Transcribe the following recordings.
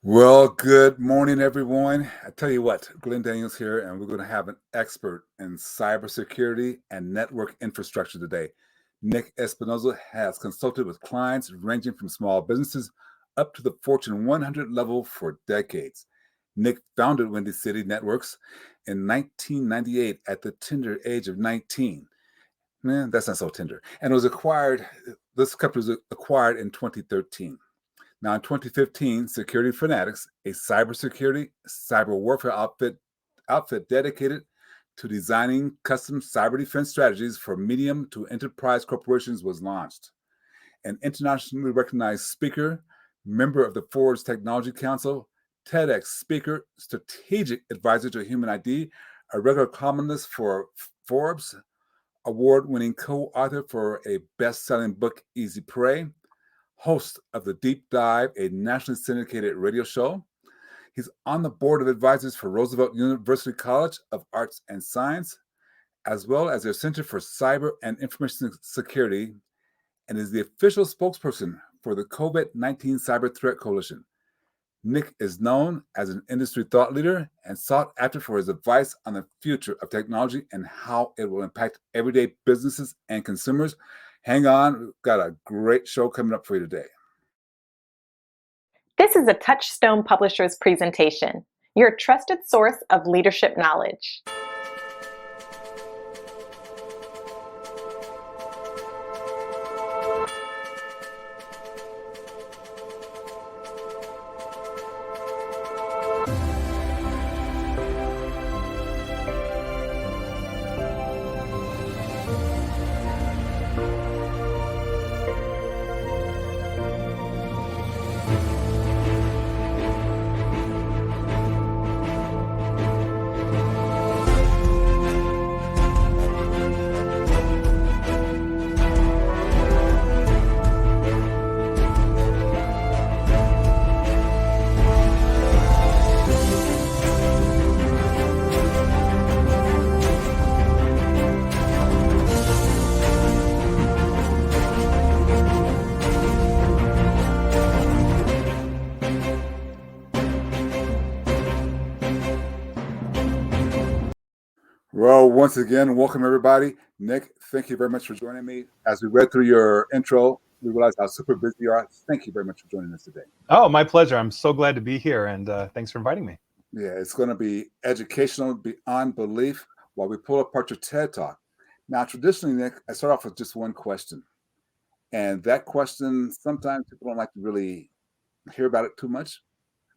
Well, good morning, everyone. I tell you what, Glenn Daniels here, and we're going to have an expert in cybersecurity and network infrastructure today. Nick Espinoza has consulted with clients ranging from small businesses up to the Fortune 100 level for decades. Nick founded Windy City Networks in 1998 at the tender age of 19. Man, that's not so tender. And this company was acquired in 2013. Now, in 2015, Security Fanatics, a cyber warfare outfit dedicated to designing custom cyber defense strategies for medium to enterprise corporations, was launched. An internationally recognized speaker, member of the Forbes Technology Council, TEDx speaker, strategic advisor to Human ID, a regular columnist for Forbes, award-winning co-author for a best-selling book, Easy Prey, host of The Deep Dive, a nationally syndicated radio show. He's on the board of advisors for Roosevelt University College of Arts and Science, as well as their Center for Cyber and Information Security, and is the official spokesperson for the COVID-19 Cyber Threat Coalition. Nick is known as an industry thought leader and sought after for his advice on the future of technology and how it will impact everyday businesses and consumers. Hang on, we've got a great show coming up for you today. This is a Touchstone Publishers presentation, your trusted source of leadership knowledge. Well, once again, welcome everybody. Nick, thank you very much for joining me. As we read through your intro, we realized how super busy you are. Thank you very much for joining us today. Oh, my pleasure. I'm so glad to be here, and thanks for inviting me. Yeah, it's going to be educational beyond belief while we pull apart your TED Talk. Now, traditionally, Nick, I start off with just one question. And that question, sometimes people don't like to really hear about it too much,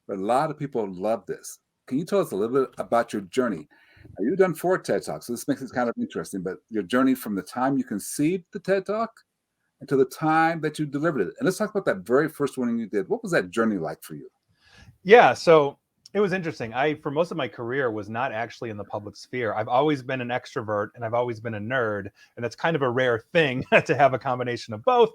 but a lot of people love this. Can you tell us a little bit about your journey? Now, you've done 4 TED Talks, so this makes it kind of interesting, but your journey from the time you conceived the TED Talk until the time that you delivered it. And let's talk about that very first one you did. What was that journey like for you? Yeah, so it was interesting. For most of my career, was not actually in the public sphere. I've always been an extrovert, and I've always been a nerd, and that's kind of a rare thing to have a combination of both.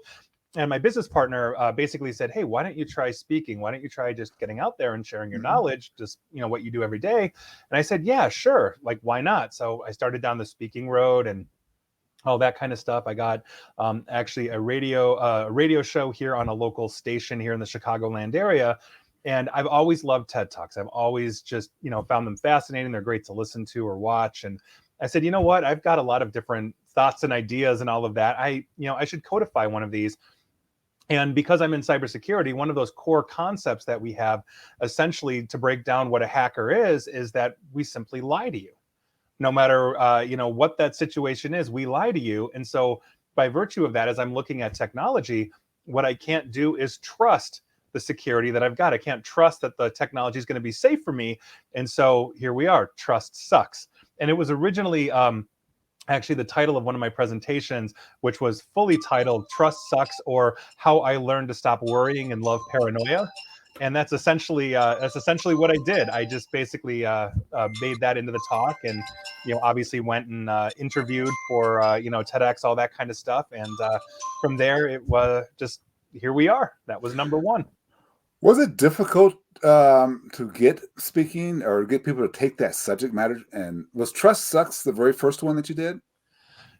And my business partner basically said, "Hey, why don't you try speaking? Why don't you try just getting out there and sharing your knowledge, just what you do every day?" And I said, "Yeah, sure. Like, why not?" So I started down the speaking road and all that kind of stuff. I got actually a radio show here on a local station here in the Chicagoland area. And I've always loved TED Talks. I've always just, found them fascinating. They're great to listen to or watch. And I said, you know what? I've got a lot of different thoughts and ideas and all of that. I should codify one of these. And because I'm in cybersecurity, one of those core concepts that we have essentially to break down what a hacker is that we simply lie to you. No matter, what that situation is, we lie to you. And so by virtue of that, as I'm looking at technology, what I can't do is trust the security that I've got. I can't trust that the technology is going to be safe for me. And so here we are, trust sucks. And it was originally actually the title of one of my presentations, which was fully titled Trust Sucks, or How I Learned to Stop Worrying and Love Paranoia. And that's essentially what I did. I just basically made that into the talk, and obviously went and interviewed for TEDx, all that kind of stuff. And from there, it was just, here we are. That was number 1. Was it difficult to get speaking or get people to take that subject matter? And was Trust Sucks the very first one that you did?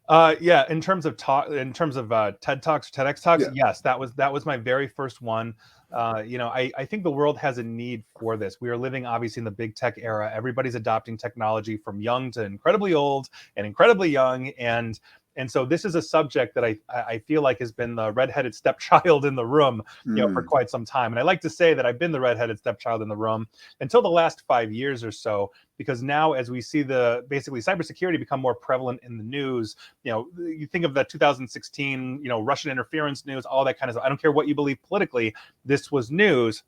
Yeah, in terms of TED Talks, TEDx Talks, Yeah. yes, that was my very first one. I think the world has a need for this. We are living obviously in the big tech era. Everybody's adopting technology from young to incredibly old and incredibly young, and so this is a subject that I feel like has been the redheaded stepchild in the room, for Mm. quite some time. And I like to say that I've been the redheaded stepchild in the room until the last 5 years or so, because now as we see the basically cybersecurity become more prevalent in the news, you think of the 2016, Russian interference news, all that kind of stuff. I don't care what you believe politically, this was news.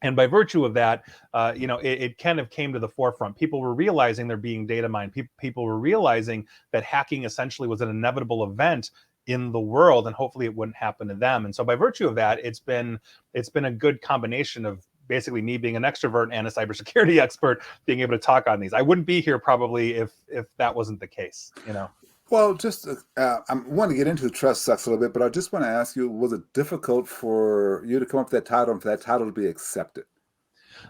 And by virtue of that, it kind of came to the forefront. People were realizing they're being data mined. People were realizing that hacking essentially was an inevitable event in the world, and hopefully it wouldn't happen to them. And so, by virtue of that, it's been a good combination of basically me being an extrovert and a cybersecurity expert, being able to talk on these. I wouldn't be here probably if that wasn't the case. Well, just I want to get into Trust Sucks a little bit, but I just want to ask you: was it difficult for you to come up with that title and for that title to be accepted?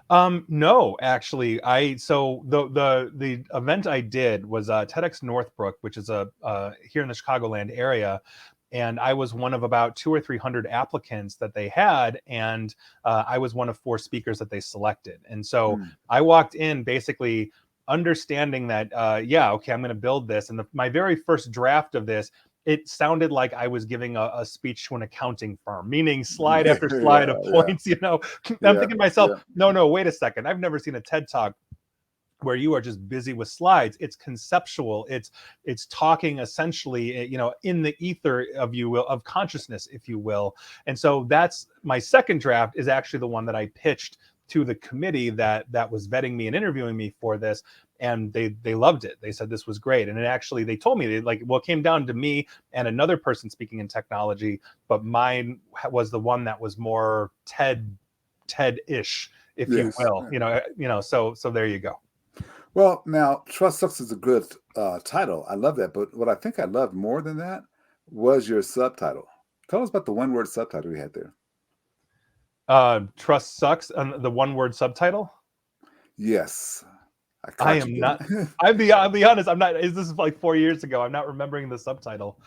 No, actually, so the event I did was TEDx Northbrook, which is here in the Chicagoland area, and I was one of about 200 or 300 applicants that they had, and I was one of 4 speakers that they selected. And so Mm. I walked in basically understanding that, okay, I'm going to build this, and my very first draft of this. It sounded like I was giving a speech to an accounting firm, meaning slide after slide of Yeah, points. I'm yeah, thinking to myself, yeah, no, wait a second. I've never seen a TED Talk where you are just busy with slides. It's conceptual. It's talking essentially, in the ether of consciousness, if you will. And so that's my second draft, is actually the one that I pitched to the committee that was vetting me and interviewing me for this, and they loved it. They said this was great, and they told me it came down to me and another person speaking in technology, but mine was the one that was more TED-ish, if you yes. will. So there you go. Well, now Trust Sucks is a good title. I love that, but what I think I loved more than that was your subtitle. Tell us about the one-word subtitle you had there. Trust Sucks, and the one-word subtitle. Yes, I I caught you, am didn't not. I? I'll be honest. I'm not. This is like 4 years ago. I'm not remembering the subtitle.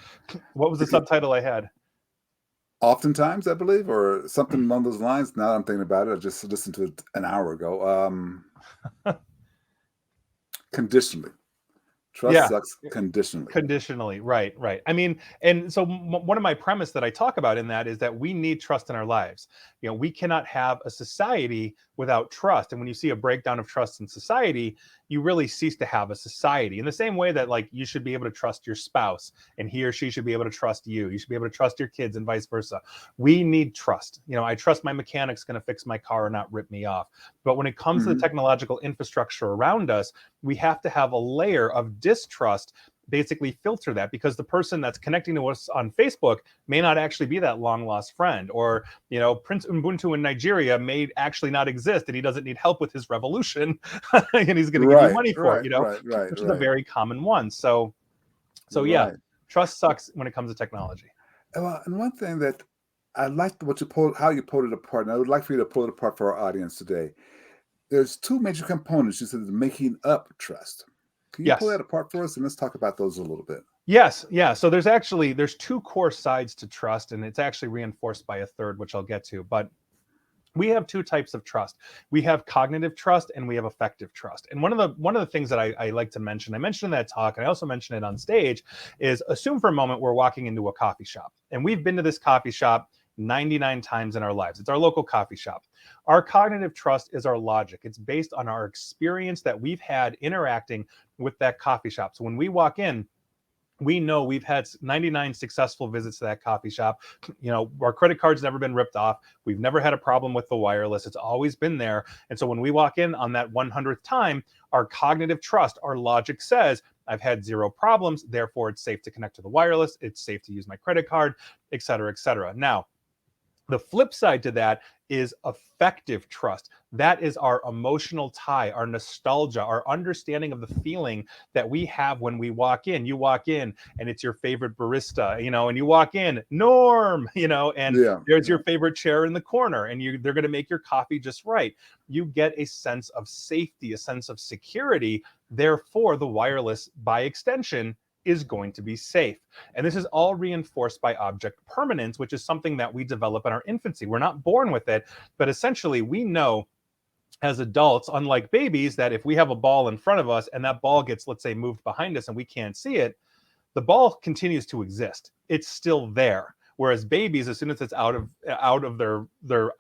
What was the subtitle I had? Oftentimes, I believe, or something along those lines. Now that I'm thinking about it, I just listened to it an hour ago. Conditionally. Trust Yeah. sucks conditionally. Conditionally, right. I mean, and so one of my premise that I talk about in that is that we need trust in our lives. We cannot have a society without trust. And when you see a breakdown of trust in society, you really cease to have a society. In the same way that, like, you should be able to trust your spouse, and he or she should be able to trust you. You should be able to trust your kids, and vice versa. We need trust. I trust my mechanic's going to fix my car and not rip me off. But when it comes to the Mhm. technological infrastructure around us, we have to have a layer of distrust basically filter that, because the person that's connecting to us on Facebook may not actually be that long lost friend, or Prince Ubuntu in Nigeria may actually not exist, and he doesn't need help with his revolution and he's going to give you Right, money for it, right, right, right, which is a right, very common one. So yeah, right. trust sucks when it comes to technology. Well, and one thing that I liked how you pulled it apart, and I would like for you to pull it apart for our audience today. There's 2 major components. You said making up trust. Can you pull Yes. that apart for us, and let's talk about those a little bit? Yes, yeah. So there's 2 core sides to trust, and it's actually reinforced by a third, which I'll get to. But we have 2 types of trust. We have cognitive trust, and we have affective trust. And one of the things that I like to mention, I mentioned in that talk, and I also mentioned it on stage, is assume for a moment we're walking into a coffee shop, and we've been to this coffee shop 99 times in our lives. It's our local coffee shop. Our cognitive trust is our logic. It's based on our experience that we've had interacting with that coffee shop. So when we walk in, we know we've had 99 successful visits to that coffee shop. Our credit card's never been ripped off. We've never had a problem with the wireless. It's always been there. And so when we walk in on that 100th time, our cognitive trust, our logic says, I've had 0 problems. Therefore, it's safe to connect to the wireless. It's safe to use my credit card, et cetera, et cetera. Now, the flip side to that is affective trust. That is our emotional tie, our nostalgia, our understanding of the feeling that we have when we walk in. You walk in and it's your favorite barista, and you walk in, Norm, and Yeah, there's yeah. your favorite chair in the corner, and they're going to make your coffee just right. You get a sense of safety, a sense of security. Therefore, the wireless, by extension, is going to be safe. And this is all reinforced by object permanence, which is something that we develop in our infancy. We're not born with it, but essentially we know as adults, unlike babies, that if we have a ball in front of us and that ball gets, let's say, moved behind us and we can't see it, the ball continues to exist. It's still there. Whereas babies, as soon as it's out of their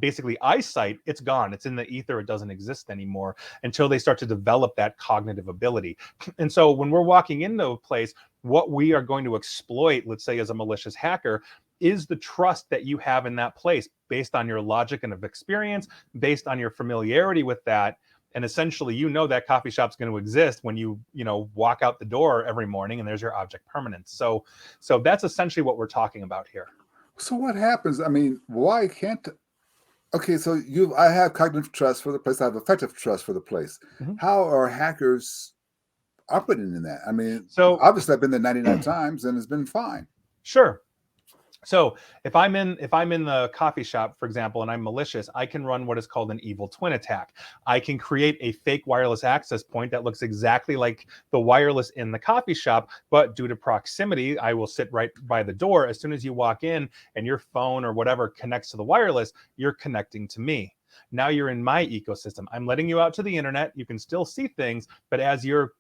basically eyesight, it's gone. It's in the ether. It doesn't exist anymore until they start to develop that cognitive ability. And so when we're walking into a place, what we are going to exploit, let's say as a malicious hacker, is the trust that you have in that place based on your logic and of experience, based on your familiarity with that. And essentially, you know that coffee shop's going to exist when you walk out the door every morning, and there's your object permanence. So that's essentially what we're talking about here. So what happens? I mean, why can't? Okay, so I have cognitive trust for the place. I have effective trust for the place. Mm-hmm. How are hackers operating in that? I mean, so obviously I've been there 99 times and it's been fine. Sure. So if I'm in the coffee shop, for example, and I'm malicious, I can run what is called an evil twin attack. I can create a fake wireless access point that looks exactly like the wireless in the coffee shop, but due to proximity, I will sit right by the door. As soon as you walk in and your phone or whatever connects to the wireless, you're connecting to me. Now you're in my ecosystem. I'm letting you out to the internet. You can still see things, but as your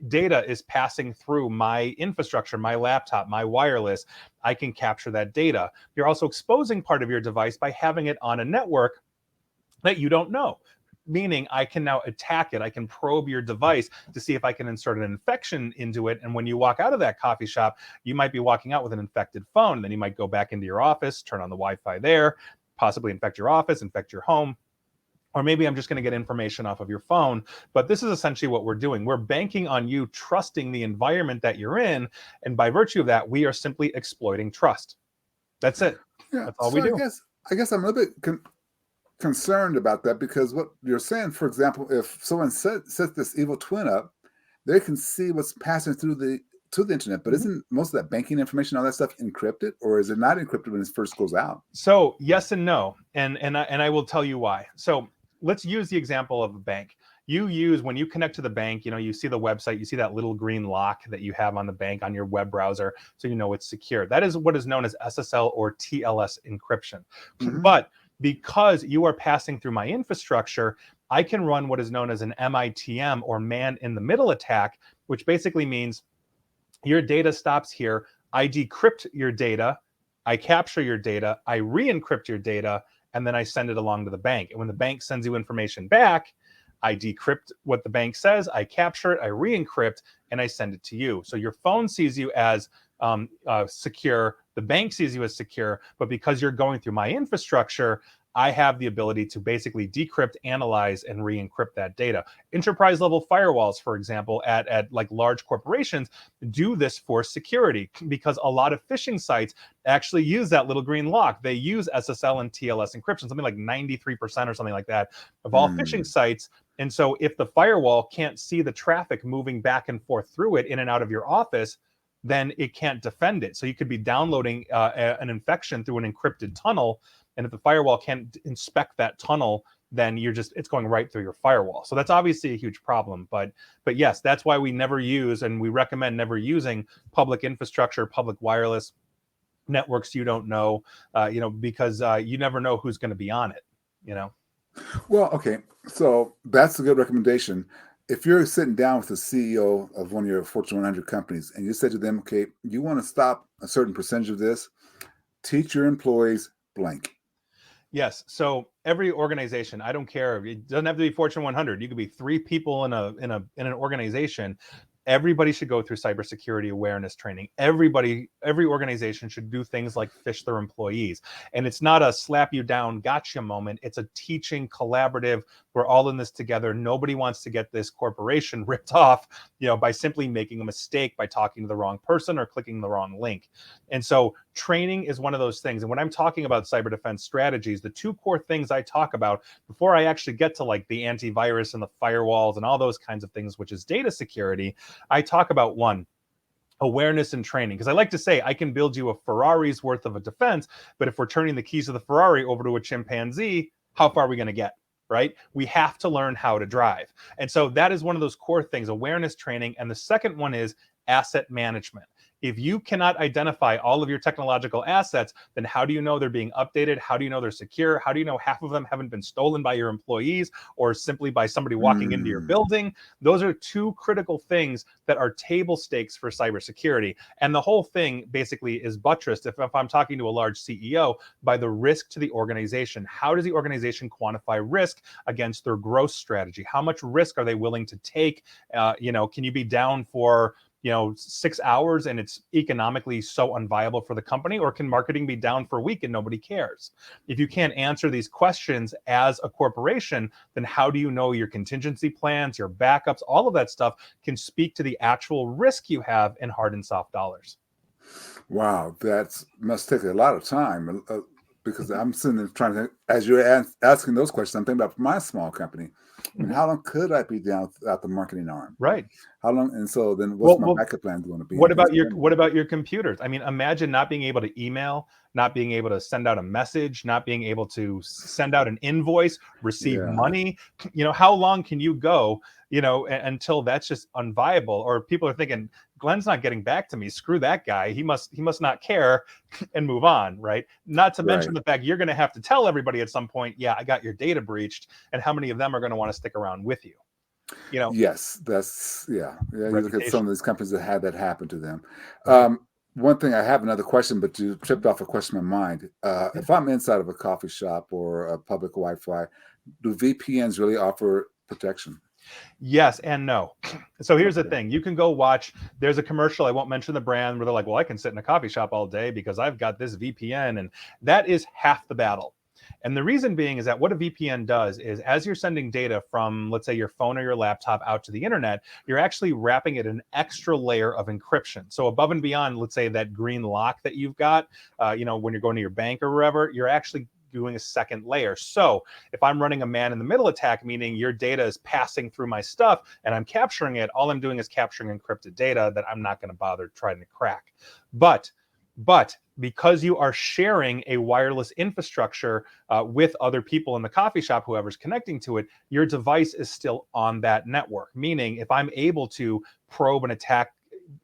data is passing through my infrastructure, my laptop, my wireless, I can capture that data. You're also exposing part of your device by having it on a network that you don't know. Meaning I can now attack it. I can probe your device to see if I can insert an infection into it. And when you walk out of that coffee shop, you might be walking out with an infected phone. Then you might go back into your office, turn on the Wi-Fi there, possibly infect your office, infect your home. Or maybe I'm just going to get information off of your phone. But this is essentially what we're doing. We're banking on you trusting the environment that you're in. And by virtue of that, we are simply exploiting trust. That's it. Yeah, that's all we do. I guess I'm a little bit concerned about that, because what you're saying, for example, if someone sets this evil twin up, they can see what's passing through to the internet. But isn't most of that banking information, all that stuff, encrypted, or is it not encrypted when it first goes out? So yes and no. And I will tell you why. So let's use the example of a bank. When you connect to the bank, you see the website, you see that little green lock that you have on the bank on your web browser, so you know it's secure. That is what is known as SSL or TLS encryption. Mm-hmm. But because you are passing through my infrastructure, I can run what is known as an MITM, or man in the middle attack, which basically means your data stops here. I decrypt your data, I capture your data, I re-encrypt your data, and then I send it along to the bank. And when the bank sends you information back, I decrypt what the bank says, I capture it, I re-encrypt, and I send it to you. So your phone sees you as secure, the bank sees you as secure, but because you're going through my infrastructure, I have the ability to basically decrypt, analyze, and re-encrypt that data. Enterprise level firewalls, for example, at like large corporations do this for security, because a lot of phishing sites actually use that little green lock. They use SSL and TLS encryption, something like 93% or something like that of all phishing sites. And so if the firewall can't see the traffic moving back and forth through it in and out of your office, then it can't defend it. So you could be downloading an infection through an encrypted tunnel, and if the firewall can't inspect that tunnel, then it's going right through your firewall. So that's obviously a huge problem. But yes, that's why we never use, and we recommend never using, public infrastructure, public wireless networks you don't know, because you never know who's going to be on it, Well, okay, so that's a good recommendation. If you're sitting down with the CEO of one of your Fortune 100 companies and you said to them, okay, you want to stop a certain percentage of this, teach your employees blank. Yes. So every organization, I don't care. It doesn't have to be Fortune 100. You could be 3 people in an organization. Everybody should go through cybersecurity awareness training. Every organization should do things like phish their employees. And it's not a slap you down, gotcha moment. It's a teaching collaborative. We're all in this together. Nobody wants to get this corporation ripped off, by simply making a mistake by talking to the wrong person or clicking the wrong link. And so training is one of those things. And when I'm talking about cyber defense strategies, the 2 core things I talk about before I actually get to like the antivirus and the firewalls and all those kinds of things, which is data security, I talk about 1, awareness and training. Because I like to say I can build you a Ferrari's worth of a defense, but if we're turning the keys of the Ferrari over to a chimpanzee, how far are we going to get? Right? We have to learn how to drive. And so that is one of those core things, awareness training. And the second one is asset management. If you cannot identify all of your technological assets, then how do you know they're being updated? How do you know they're secure? How do you know half of them haven't been stolen by your employees or simply by somebody walking into your building? Those are two critical things that are table stakes for cybersecurity. And the whole thing basically is buttressed, if I'm talking to a large CEO, by the risk to the organization. How does the organization quantify risk against their growth strategy? How much risk are they willing to take? Can you be down for 6 hours and it's economically so unviable for the company, or can marketing be down for a week and nobody cares? If you can't answer these questions as a corporation, then how do you know your contingency plans, your backups, all of that stuff can speak to the actual risk you have in hard and soft dollars? Wow, that must take a lot of time because I'm sitting there trying to, as you're asking those questions, I'm thinking about my small company. I mean, how long could I be down without the marketing arm? Right. How long? And so then what's my backup plan going to be? What about your computers? I mean, imagine not being able to email, not being able to send out a message, not being able to send out an invoice, receive money. How long can you go, until that's just unviable? Or people are thinking, Glenn's not getting back to me. Screw that guy. He must not care, and move on, right? Not to mention the fact you're going to have to tell everybody at some point, yeah, I got your data breached, and how many of them are going to want to stick around with you? Yes, that's you look at some of these companies that had that happen to them. One thing, I have another question, but you tripped off a question in my mind. If I'm inside of a coffee shop or a public Wi-Fi, do VPNs really offer protection? Yes and no. So here's the thing. You can go watch, there's a commercial, I won't mention the brand, where they're like, well, I can sit in a coffee shop all day because I've got this VPN, and that is half the battle. And the reason being is that what a VPN does is, as you're sending data from, let's say, your phone or your laptop out to the internet, you're actually wrapping it an extra layer of encryption. So above and beyond, let's say, that green lock that you've got, when you're going to your bank or wherever, you're actually doing a second layer. So if I'm running a man-in-the-middle attack, meaning your data is passing through my stuff and I'm capturing it, all I'm doing is capturing encrypted data that I'm not going to bother trying to crack. But because you are sharing a wireless infrastructure with other people in the coffee shop, whoever's connecting to it, your device is still on that network. Meaning, if I'm able to probe and attack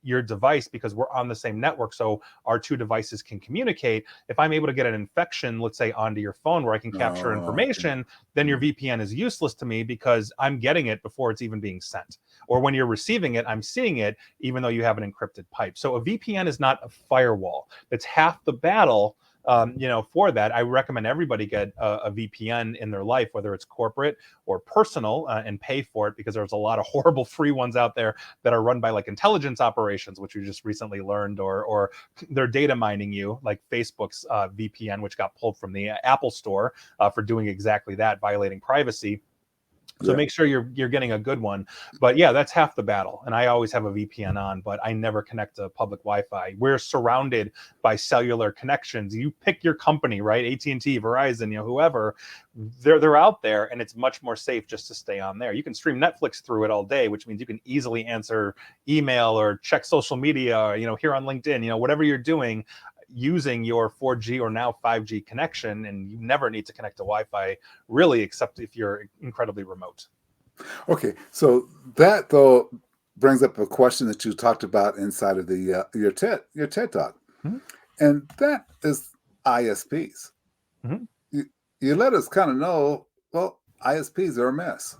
your device because we're on the same network, so our two devices can communicate, if I'm able to get an infection, let's say, onto your phone where I can capture information, then your VPN is useless to me because I'm getting it before it's even being sent. Or when you're receiving it, I'm seeing it even though you have an encrypted pipe. So a VPN is not a firewall. It's half the battle. For that, I recommend everybody get a VPN in their life, whether it's corporate or personal, and pay for it, because there's a lot of horrible free ones out there that are run by like intelligence operations, which we just recently learned, or they're data mining you, like Facebook's VPN, which got pulled from the Apple Store for doing exactly that, violating privacy. So make sure you're getting a good one. But yeah, that's half the battle. And I always have a VPN on, but I never connect to public Wi-Fi. We're surrounded by cellular connections. You pick your company, right? AT&T, Verizon, whoever, they're out there, and it's much more safe just to stay on there. You can stream Netflix through it all day, which means you can easily answer email or check social media, here on LinkedIn, whatever you're doing, using your 4G or now 5G connection, and you never need to connect to Wi-Fi really, except if you're incredibly remote. Okay, so that though brings up a question that you talked about inside of the your TED Talk, and that is ISPs. You let us kind of know, well, ISPs are a mess,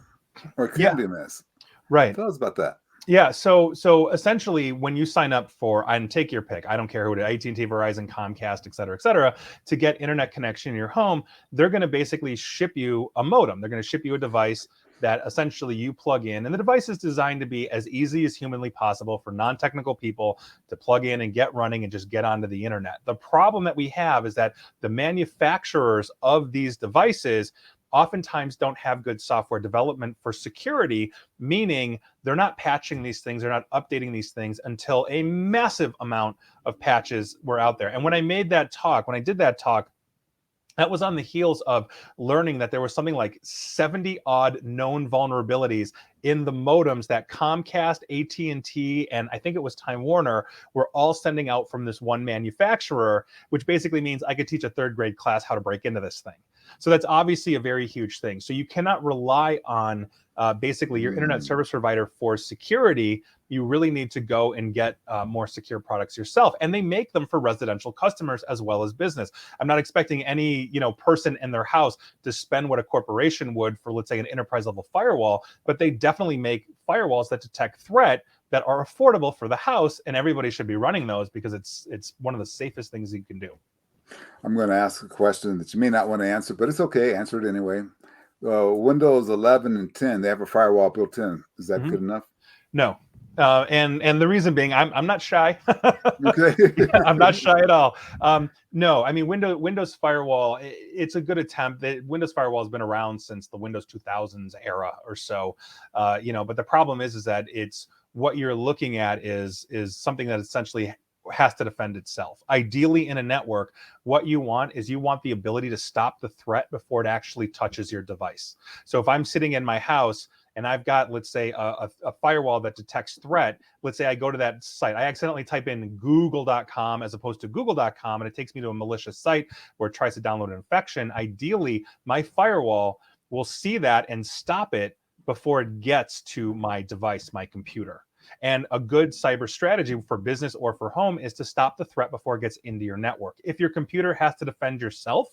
or can be a mess. Right. Tell us about that. Yeah, so essentially, when you sign up for, and take your pick, I don't care who it is, AT&T, Verizon, Comcast, et cetera, to get internet connection in your home, they're going to basically ship you a modem. They're going to ship you a device that essentially you plug in, and the device is designed to be as easy as humanly possible for non-technical people to plug in and get running and just get onto the internet. The problem that we have is that the manufacturers of these devices oftentimes don't have good software development for security, meaning they're not patching these things, they're not updating these things until a massive amount of patches were out there. And when I did that talk, that was on the heels of learning that there was something like 70 odd known vulnerabilities in the modems that Comcast, AT&T, and I think it was Time Warner were all sending out from this one manufacturer, which basically means I could teach a third grade class how to break into this thing. So that's obviously a very huge thing. So you cannot rely on basically your internet service provider for security. You really need to go and get more secure products yourself. And they make them for residential customers as well as business. I'm not expecting any, person in their house to spend what a corporation would for, let's say, an enterprise level firewall, but they definitely make firewalls that detect threat that are affordable for the house, and everybody should be running those because it's one of the safest things you can do. I'm going to ask a question that you may not want to answer, but it's okay. Answer it anyway. Windows 11 and 10, they have a firewall built in. Is that good enough? No. And the reason being, I'm not shy. Okay. I'm not shy at all. No, I mean, Windows Firewall, it's a good attempt. Windows Firewall has been around since the Windows 2000s era or so, but the problem is that it's what you're looking at is something that essentially has to defend itself. Ideally, in a network, what you want the ability to stop the threat before it actually touches your device. So if I'm sitting in my house and I've got, let's say, a firewall that detects threat, let's say I go to that site, I accidentally type in google.com as opposed to google.com, and it takes me to a malicious site where it tries to download an infection. Ideally, my firewall will see that and stop it before it gets to my device, my computer. And a good cyber strategy for business or for home is to stop the threat before it gets into your network. If your computer has to defend yourself,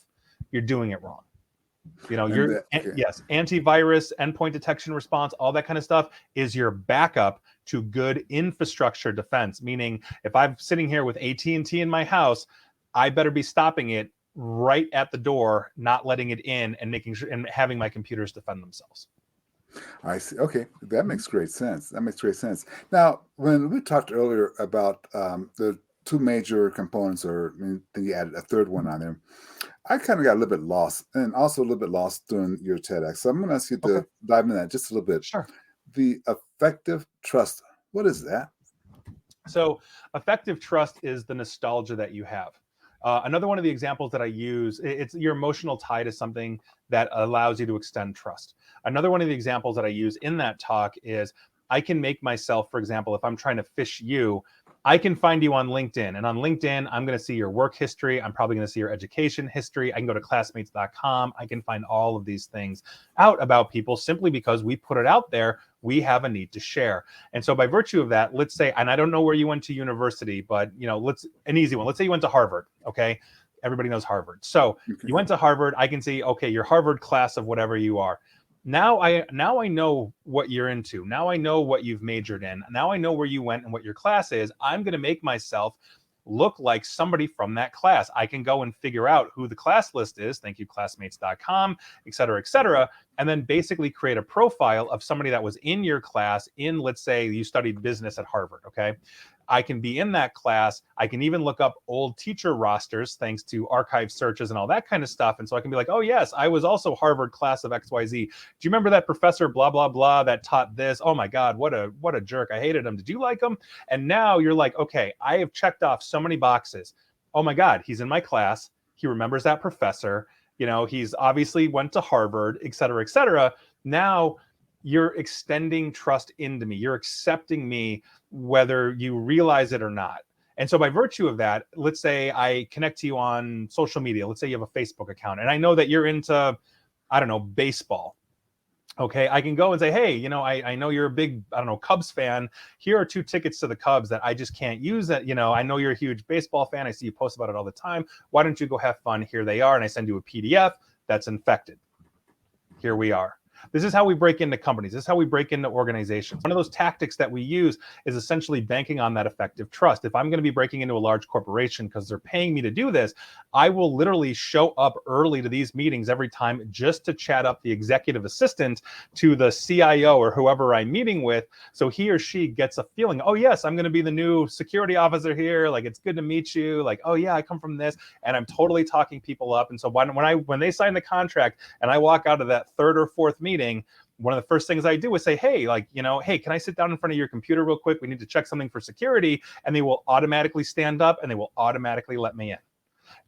you're doing it wrong. Yes, antivirus, endpoint detection response, all that kind of stuff is your backup to good infrastructure defense. Meaning, if I'm sitting here with AT&T in my house, I better be stopping it right at the door, not letting it in, and making sure and having my computers defend themselves. I see. Okay, that makes great sense. Now, when we talked earlier about the two major components, or then you added a third one on there, I kind of got a little bit lost, and also a little bit lost during your TEDx. So I'm going to ask you to dive into that just a little bit. Sure. The effective trust. What is that? So effective trust is the nostalgia that you have. Another one of the examples that I use, it's your emotional tie to something that allows you to extend trust. Another one of the examples that I use in that talk is I can make myself, for example, if I'm trying to fish you, I can find you on LinkedIn. And on LinkedIn, I'm going to see your work history. I'm probably going to see your education history. I can go to classmates.com. I can find all of these things out about people simply because we put it out there. We have a need to share. And so by virtue of that, let's say, and I don't know where you went to university, but an easy one. Let's say you went to Harvard. Okay. Everybody knows Harvard. So you went to Harvard. I can see, okay, your Harvard class of whatever you are. Now I know what you're into. Now I know what you've majored in. Now I know where you went and what your class is. I'm going to make myself look like somebody from that class. I can go and figure out who the class list is. Thank you, classmates.com, et cetera, and then basically create a profile of somebody that was in your class in, let's say you studied business at Harvard, okay? I can be in that class. I can even look up old teacher rosters thanks to archive searches and all that kind of stuff. And so I can be like, oh yes, I was also Harvard class of XYZ. Do you remember that professor blah, blah, blah that taught this? Oh my God, what a jerk. I hated him. Did you like him? And now you're like, okay, I have checked off so many boxes. Oh my God, he's in my class. He remembers that professor. He's obviously went to Harvard, et cetera, et cetera. Now you're extending trust into me. You're accepting me whether you realize it or not. And so by virtue of that, let's say I connect to you on social media. Let's say you have a Facebook account and I know that you're into, I don't know, baseball. Okay, I can go and say, hey, I know you're a big, Cubs fan. Here are 2 tickets to the Cubs that I just can't use. That, I know you're a huge baseball fan. I see you post about it all the time. Why don't you go have fun? Here they are. And I send you a PDF that's infected. Here we are. This is how we break into companies. This is how we break into organizations. One of those tactics that we use is essentially banking on that effective trust. If I'm going to be breaking into a large corporation because they're paying me to do this, I will literally show up early to these meetings every time just to chat up the executive assistant to the CIO or whoever I'm meeting with. So he or she gets a feeling, oh yes, I'm going to be the new security officer here. Like, it's good to meet you. Like, oh yeah, I come from this. And I'm totally talking people up. And so when they sign the contract and I walk out of that 3rd or 4th meeting, one of the first things I do is say, hey, hey, can I sit down in front of your computer real quick? We need to check something for security. And they will automatically stand up and they will automatically let me in.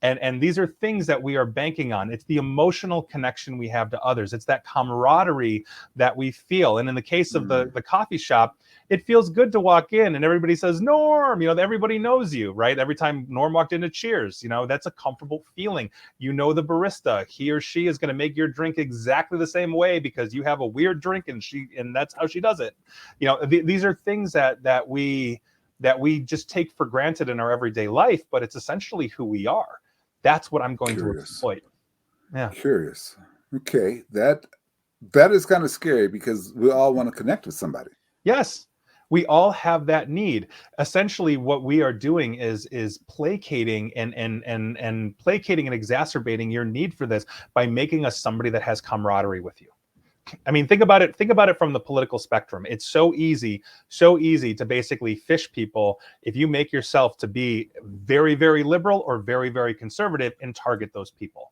And these are things that we are banking on. It's the emotional connection we have to others. It's that camaraderie that we feel. And in the case of the coffee shop, it feels good to walk in and everybody says, Norm, everybody knows you, right? Every time Norm walked into Cheers, that's a comfortable feeling. The barista, he or she is going to make your drink exactly the same way because you have a weird drink and that's how she does it. These are things that we just take for granted in our everyday life, but it's essentially who we are. That's what I'm going to exploit. Yeah. Curious. Okay. That is kind of scary because we all want to connect with somebody. Yes. We all have that need. Essentially, what we are doing is placating and placating and exacerbating your need for this by making us somebody that has camaraderie with you. I mean, think about it from the political spectrum. It's so easy to basically fish people if you make yourself to be very, very liberal or very, very conservative and target those people.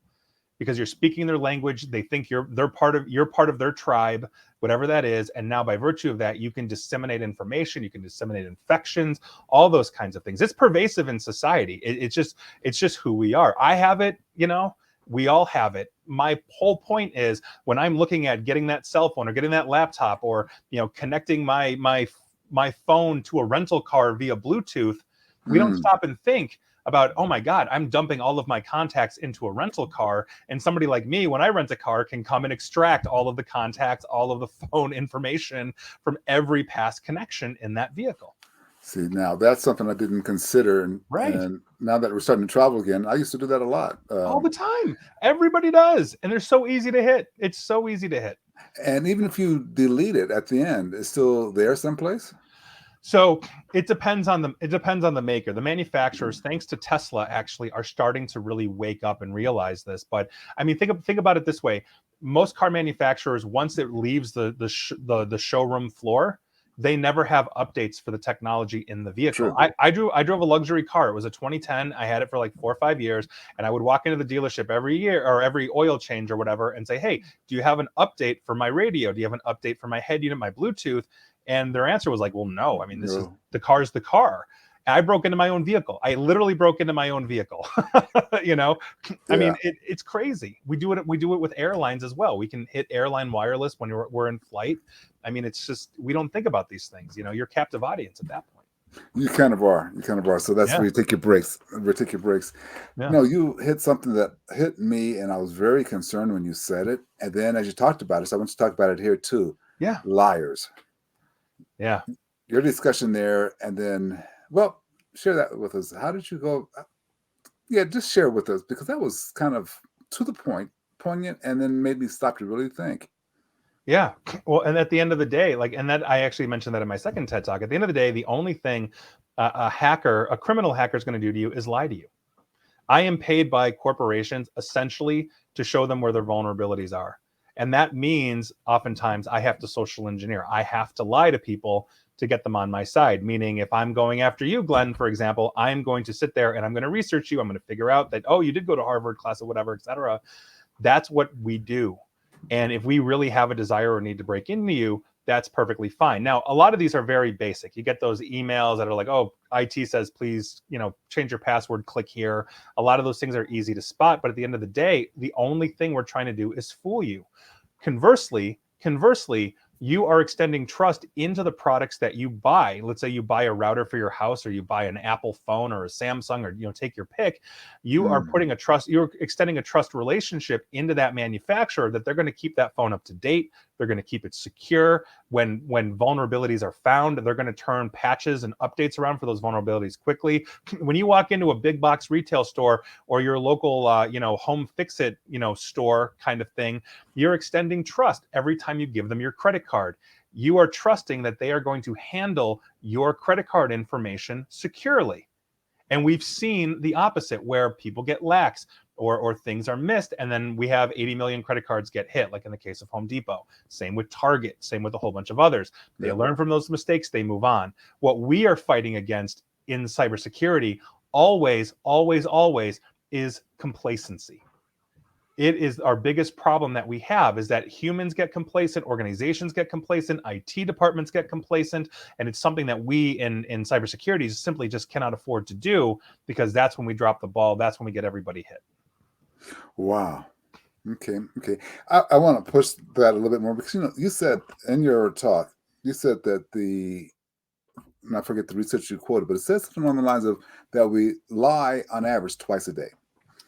Because you're speaking their language, they think you're part of their tribe, whatever that is, and now by virtue of that, you can disseminate information, you can disseminate infections, all those kinds of things. It's pervasive in society. It's just who we are. I have it, we all have it. My whole point is when I'm looking at getting that cell phone or getting that laptop or connecting my phone to a rental car via Bluetooth, we don't stop and think about, oh my God, I'm dumping all of my contacts into a rental car. And somebody like me, when I rent a car, can come and extract all of the contacts, all of the phone information from every past connection in that vehicle. See, now that's something I didn't consider. And now that we're starting to travel again, I used to do that a lot. All the time. Everybody does. And they're so easy to hit. It's so easy to hit. And even if you delete it at the end, it's still there someplace? So it depends on the maker. The manufacturers, thanks to Tesla, actually are starting to really wake up and realize this. But I mean, think about it this way: most car manufacturers, once it leaves the showroom floor, they never have updates for the technology in the vehicle. I drove a luxury car. It was a 2010. I had it for like 4 or 5 years, and I would walk into the dealership every year or every oil change or whatever and say, "Hey, do you have an update for my radio? Do you have an update for my head unit, my Bluetooth?" And their answer was like, well, no. I mean, this is the car's the car. And I broke into my own vehicle. I literally broke into my own vehicle. I mean, it's crazy. We do it with airlines as well. We can hit airline wireless when we're in flight. I mean, it's just, we don't think about these things. You're captive audience at that point. You kind of are. So that's where you take your breaks. Yeah. No, you hit something that hit me, and I was very concerned when you said it. And then as you talked about it, so I want to talk about it here too. Yeah. Liars. Yeah. Your discussion there, and then, well, share that with us. How did you go? Yeah, just share with us, because that was kind of to the point, poignant, and then made me stop to really think. Yeah. Well, and at the end of the day, and that I actually mentioned that in my second TED Talk, at the end of the day, the only thing a criminal hacker is going to do to you is lie to you. I am paid by corporations essentially to show them where their vulnerabilities are. And that means oftentimes I have to social engineer. I have to lie to people to get them on my side. Meaning if I'm going after you, Glenn, for example, I'm going to sit there and I'm going to research you. I'm going to figure out that, oh, you did go to Harvard class or whatever, et cetera. That's what we do. And if we really have a desire or need to break into you, that's perfectly fine. Now, a lot of these are very basic. You get those emails that are like, oh, IT says, please, change your password, click here. A lot of those things are easy to spot. But at the end of the day, the only thing we're trying to do is fool you. Conversely, you are extending trust into the products that you buy. Let's say you buy a router for your house, or you buy an Apple phone or a Samsung, or take your pick. You are you're extending a trust relationship into that manufacturer that they're going to keep that phone up to date. They're going to keep it secure. When vulnerabilities are found, they're going to turn patches and updates around for those vulnerabilities quickly. When you walk into a big box retail store or your local home fix-it store kind of thing, you're extending trust every time you give them your credit card. You are trusting that they are going to handle your credit card information securely. And we've seen the opposite, where people get lax or things are missed, and then we have 80 million credit cards get hit, like in the case of Home Depot. Same with Target, same with a whole bunch of others. They learn from those mistakes, they move on. What we are fighting against in cybersecurity always is complacency. It is our biggest problem that we have, is that humans get complacent, organizations get complacent, IT departments get complacent, and it's something that we in cybersecurity simply just cannot afford to do, because that's when we drop the ball. That's when we get everybody hit. Wow. Okay. I want to push that a little bit more, because you said in your talk, you said that and I forget the research you quoted, but it says something along the lines of that we lie on average twice a day.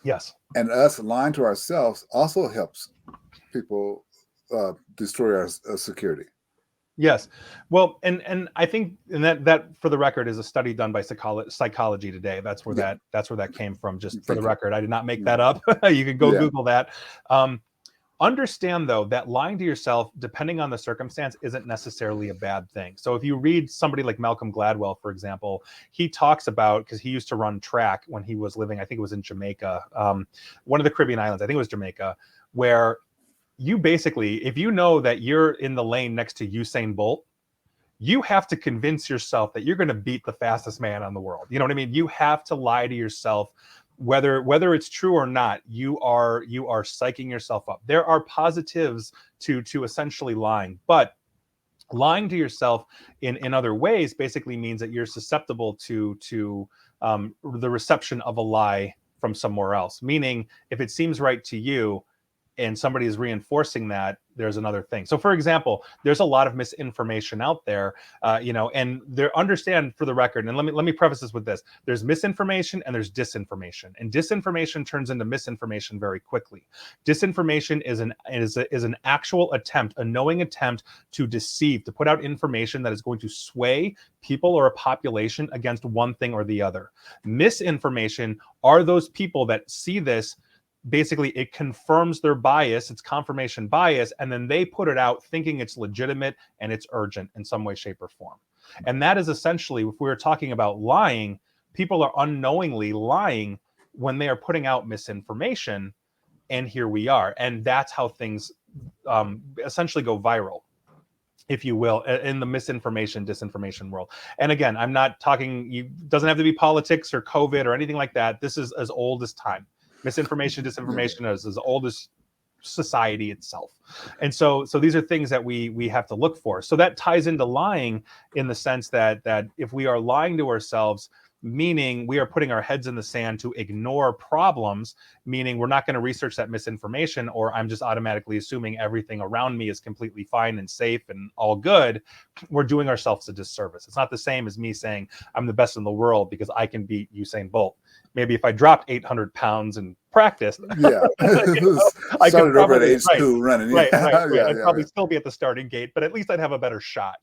Yes. And us lying to ourselves also helps people destroy our security. Yes. Well, and I think, and that for the record is a study done by Psychology Today. That's where that came from. Just for the record, I did not make that up. You can go Google that. Understand, though, that lying to yourself, depending on the circumstance, isn't necessarily a bad thing. So if you read somebody like Malcolm Gladwell, for example, he talks about, because he used to run track when he was living, I think it was in Jamaica, one of the Caribbean islands, I think it was Jamaica, where you basically, if you know that you're in the lane next to Usain Bolt, you have to convince yourself that you're going to beat the fastest man on the world. You know what I mean? You have to lie to yourself. Whether it's true or not, you are psyching yourself up. There are positives to essentially lying, but lying to yourself in other ways basically means that you're susceptible to the reception of a lie from somewhere else. Meaning, if it seems right to you and somebody is reinforcing that, there's another thing. So, for example, there's a lot of misinformation out there, and understand, for the record, and let me preface this with this: there's misinformation and there's disinformation, and disinformation turns into misinformation very quickly. Disinformation is an actual attempt, a knowing attempt to deceive, to put out information that is going to sway people or a population against one thing or the other. Misinformation are those people that see this. Basically, it confirms their bias, it's confirmation bias, and then they put it out thinking it's legitimate and it's urgent in some way, shape, or form. And that is essentially, if we're talking about lying, people are unknowingly lying when they are putting out misinformation, and here we are. And that's how things essentially go viral, if you will, in the misinformation, disinformation world. And again, I'm not talking, it doesn't have to be politics or COVID or anything like that. This is as old as time. Misinformation, disinformation is as old as society itself. And so these are things that we have to look for. So that ties into lying in the sense that if we are lying to ourselves, meaning we are putting our heads in the sand to ignore problems, meaning we're not going to research that misinformation, or I'm just automatically assuming everything around me is completely fine and safe and all good, we're doing ourselves a disservice. It's not the same as me saying I'm the best in the world because I can beat Usain Bolt. Maybe if I dropped 800 pounds and practiced, I started over at age 2 running. Right. I'd probably still be at the starting gate, but at least I'd have a better shot,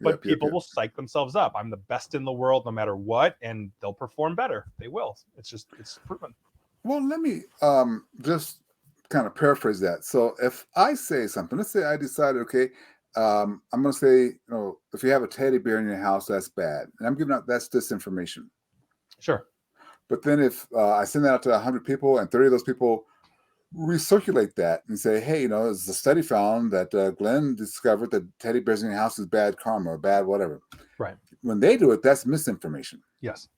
But people will psych themselves up. I'm the best in the world no matter what, and they'll perform better. They will. It's proven. Well, let me just kind of paraphrase that. So if I say something, let's say I decided, okay, I'm going to say, if you have a teddy bear in your house, that's bad. And I'm giving out, that's disinformation. Sure. But then if I send that out to 100 people and 30 of those people recirculate that and say, hey, there's a study found that Glenn discovered that teddy bears in your house is bad karma or bad whatever. Right. When they do it, that's misinformation. Yes.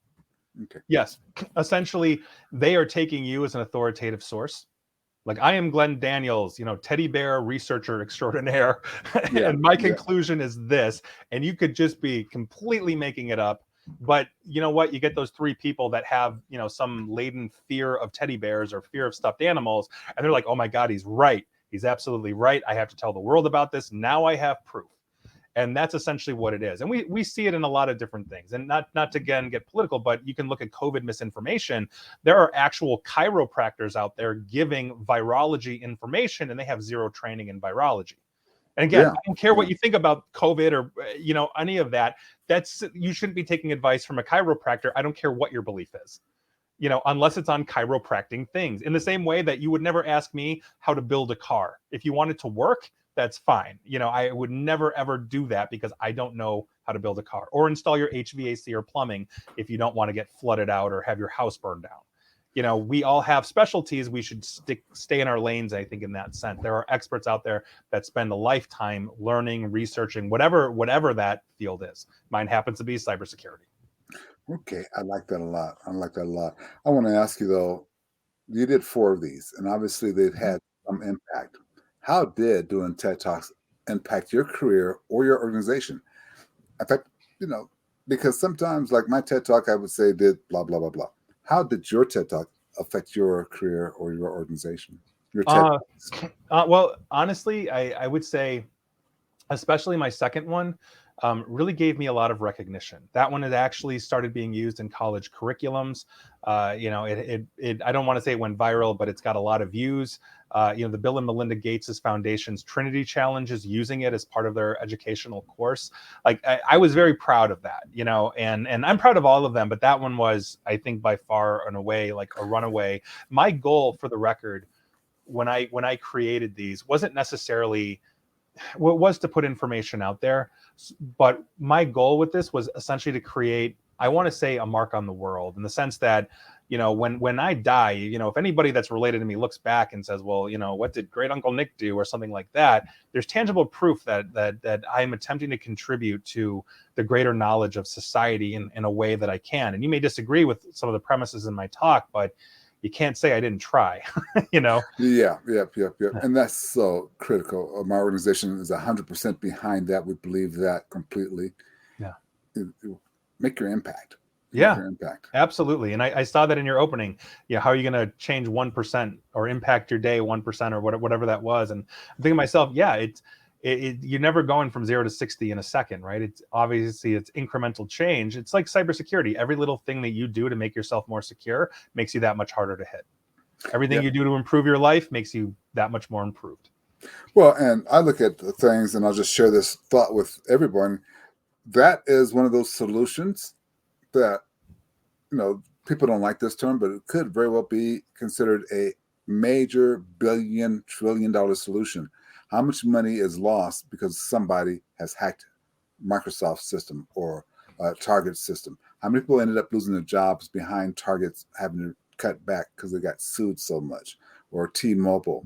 Okay. Yes. Essentially, they are taking you as an authoritative source. Like, I am Glenn Daniels, teddy bear researcher extraordinaire. And my conclusion is this. And you could just be completely making it up. But you know what? You get those 3 people that have, some latent fear of teddy bears or fear of stuffed animals. And they're like, oh my God, he's right. He's absolutely right. I have to tell the world about this. Now I have proof. And that's essentially what it is. And we see it in a lot of different things. And not to, again, get political, but you can look at COVID misinformation. There are actual chiropractors out there giving virology information, and they have 0 training in virology. And again, I don't care what you think about COVID or, any of that. You shouldn't be taking advice from a chiropractor. I don't care what your belief is, unless it's on chiropractic things. In the same way that you would never ask me how to build a car. If you want it to work, that's fine. I would never, ever do that because I don't know how to build a car or install your HVAC or plumbing if you don't want to get flooded out or have your house burned down. We all have specialties. We should stay in our lanes, I think, in that sense. There are experts out there that spend a lifetime learning, researching, whatever that field is. Mine happens to be cybersecurity. Okay. I like that a lot. I want to ask you, though, you did 4 of these, and obviously they've had some impact. How did doing TED Talks impact your career or your organization? In fact, you know, because sometimes, like my TED Talk, I would say did blah blah blah blah. How did your TED Talk affect your career or your organization? Your TED Uh, Talks. well, honestly, I would say, especially my second one, really gave me a lot of recognition. That one had actually started being used in college curriculums. I don't want to say it went viral, but it's got a lot of views. The Bill and Melinda Gates Foundation's Trinity Challenge is using it as part of their educational course. Like I was very proud of that, and I'm proud of all of them, but that one was, I think, by far and away like a runaway. My goal, for the record, when I created these, wasn't necessarily was to put information out there, but my goal with this was essentially to create, I want to say, a mark on the world, in the sense that, when I die, if anybody that's related to me looks back and says, well, what did great uncle Nick do, or something like that, there's tangible proof that I'm attempting to contribute to the greater knowledge of society in a way that I can. And you may disagree with some of the premises in my talk, but you can't say I didn't try. Yeah. And that's so critical. My organization is 100% behind that. We believe that completely. Yeah. Make your impact. Yeah. Your impact. Absolutely. And I saw that in your opening. Yeah. How are you going to change 1% or impact your day 1% or whatever that was? And I'm thinking to myself, yeah, you're never going from 0 to 60 in a second, right? It's obviously it's incremental change. It's like cybersecurity. Every little thing that you do to make yourself more secure makes you that much harder to hit. Everything you do to improve your life makes you that much more improved. Well, and I look at the things, and I'll just share this thought with everyone. That is one of those solutions that, people don't like this term, but it could very well be considered a major trillion-dollar solution. How much money is lost because somebody has hacked Microsoft system or Target system? How many people ended up losing their jobs behind Target's having to cut back because they got sued so much, or T-Mobile?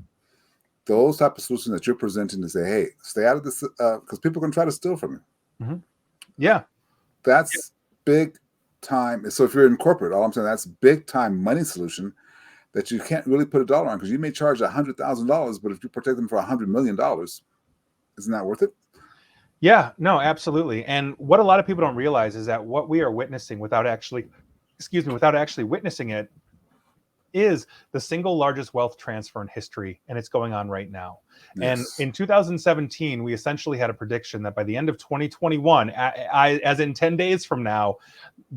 Those type of solutions that you're presenting to say, hey, stay out of this, because people can try to steal from you. Mm-hmm. Yeah. That's big time. So if you're in corporate, all I'm saying, that's big time money solution that you can't really put a dollar on, because you may charge $100,000, but if you protect them for $100 million, isn't that worth it? Yeah, no, absolutely. And what a lot of people don't realize is that what we are witnessing without actually witnessing it is the single largest wealth transfer in history, and it's going on right now. Yes. And in 2017, we essentially had a prediction that by the end of 2021, as in 10 days from now,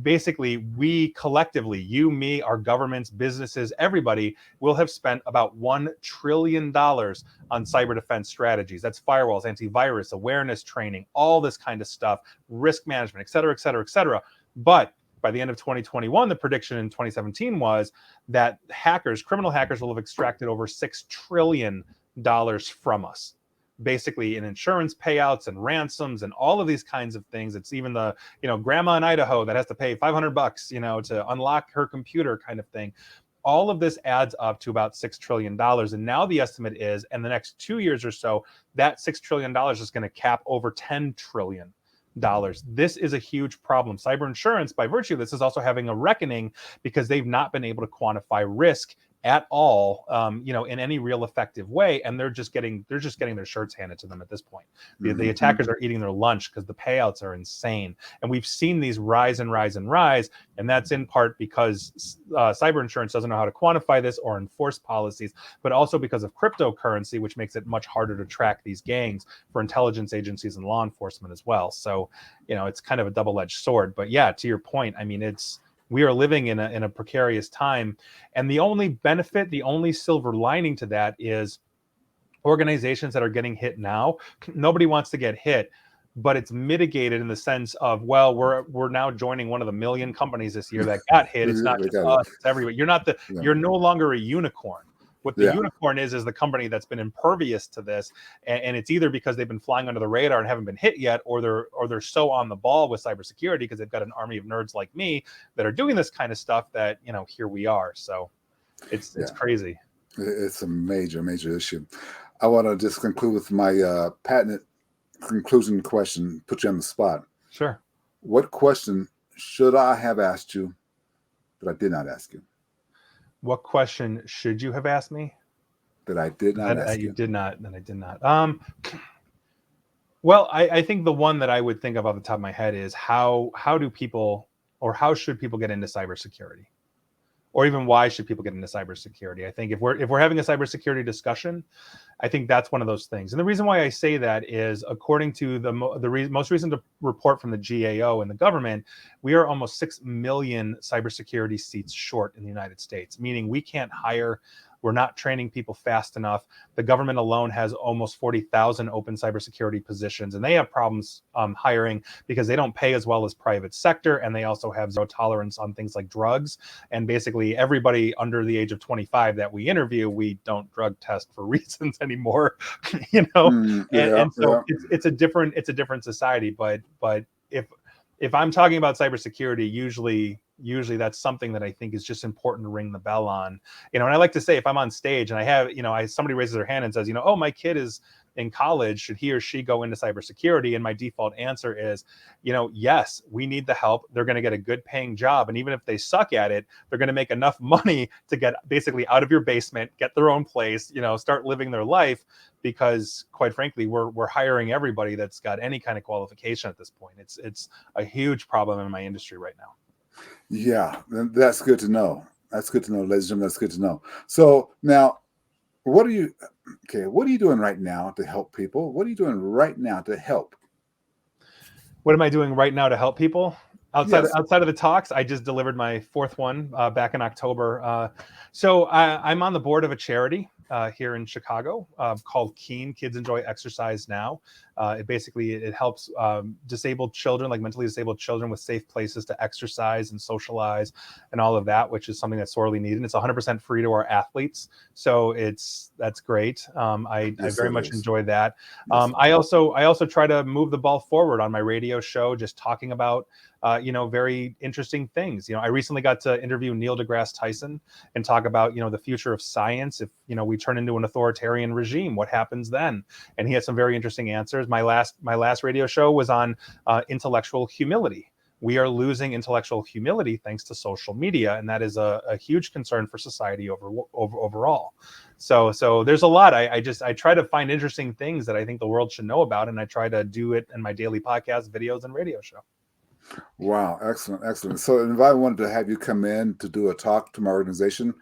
basically we collectively, you, me, our governments, businesses, everybody will have spent about $1 trillion on cyber defense strategies. That's firewalls, antivirus, awareness training, all this kind of stuff, risk management, et cetera, et cetera, et cetera. But by the end of 2021, the prediction in 2017 was that criminal hackers will have extracted over $6 trillion from us, basically in insurance payouts and ransoms and all of these kinds of things. It's even the, grandma in Idaho that has to pay $500, to unlock her computer kind of thing. All of this adds up to about $6 trillion. And now the estimate is, in the next 2 years or so, that $6 trillion is going to cap over $10 trillion. This is a huge problem. Cyber insurance, by virtue of this, is also having a reckoning because they've not been able to quantify risk at all, in any real effective way, and they're just getting their shirts handed to them at this point. The attackers are eating their lunch because the payouts are insane, and we've seen these rise and rise and rise, and that's in part because cyber insurance doesn't know how to quantify this or enforce policies, but also because of cryptocurrency, which makes it much harder to track these gangs for intelligence agencies and law enforcement as well. So, it's kind of a double-edged sword. But yeah, to your point, I mean, we are living in a precarious time. And the only benefit, the only silver lining to that is organizations that are getting hit now, nobody wants to get hit, but it's mitigated in the sense of, well, we're now joining one of the million companies this year that got hit. It's not just us, it's everybody. You're no longer a unicorn. What the unicorn is the company that's been impervious to this, and it's either because they've been flying under the radar and haven't been hit yet, or they're so on the ball with cybersecurity because they've got an army of nerds like me that are doing this kind of stuff that, here we are. So it's crazy. It's a major issue. I want to just conclude with my patented conclusion question, put you on the spot. Sure. What question should I have asked you that I did not ask you? What question should you have asked me? That I did not ask You you. did not. That I did not. Well, I think the one that I would think of off the top of my head is how do people, or how should people get into cybersecurity? Or even why should people get into cybersecurity? I think if we're having a cybersecurity discussion, I think that's one of those things. And the reason why I say that is, according to the most recent report from the GAO and the government, we are almost 6 million cybersecurity seats short in the United States, meaning we can't hire. We're not training people fast enough. The government alone has almost 40,000 open cybersecurity positions, and they have problems hiring because they don't pay as well as private sector, and they also have zero tolerance on things like drugs. And basically, everybody under the age of 25 that we interview, we don't drug test for reasons anymore, you know. And so it's a different society. But if I'm talking about cybersecurity, usually that's something that I think is just important to ring the bell on, you know. And I like to say, if I'm on stage and I have, you know, somebody raises their hand and says, you know, oh, my kid is in college, should he or she go into cybersecurity? And my default answer is, you know, yes, we need the help. They're going to get a good paying job. And even if they suck at it, they're going to make enough money to get basically out of your basement, get their own place, you know, start living their life. Because quite frankly, we're hiring everybody that's got any kind of qualification at this point. It's a huge problem in my industry right now. Yeah, that's good to know. That's good to know, ladies and gentlemen. That's good to know. So now, what are you doing right now to help people? What are you doing right now to help? What am I doing right now to help people? Outside of the talks, I just delivered my fourth one back in October. So I'm on the board of a charity here in Chicago called KEEN, Kids Enjoy Exercise Now. It helps disabled children, like mentally disabled children, with safe places to exercise and socialize and all of that, which is something that's sorely needed. It's 100% free to our athletes, so that's great. I very much enjoy that. I also try to move the ball forward on my radio show, just talking about very interesting things. You know, I recently got to interview Neil deGrasse Tyson and talk about, the future of science. If, we turn into an authoritarian regime, what happens then? And he had some very interesting answers. My last radio show was on intellectual humility. We are losing intellectual humility thanks to social media, and that is a huge concern for society overall. So there's a lot. I try to find interesting things that I think the world should know about, and I try to do it in my daily podcast, videos, and radio show. Wow, excellent. So if I wanted to have you come in to do a talk to my organization,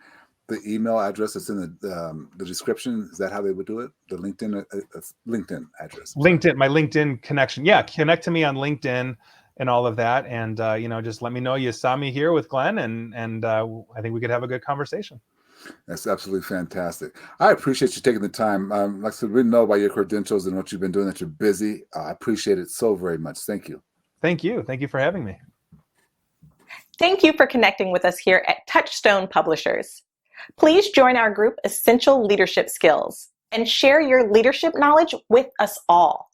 the email address is in the description. Is that how they would do it? The LinkedIn address. LinkedIn, my LinkedIn connection. Yeah, connect to me on LinkedIn and all of that, and just let me know you saw me here with Glenn, and I think we could have a good conversation. That's absolutely fantastic. I appreciate you taking the time. Like I said, we know by your credentials and what you've been doing that you're busy. I appreciate it so very much. Thank you. Thank you. Thank you for having me. Thank you for connecting with us here at Touchstone Publishers. Please join our group Essential Leadership Skills and share your leadership knowledge with us all.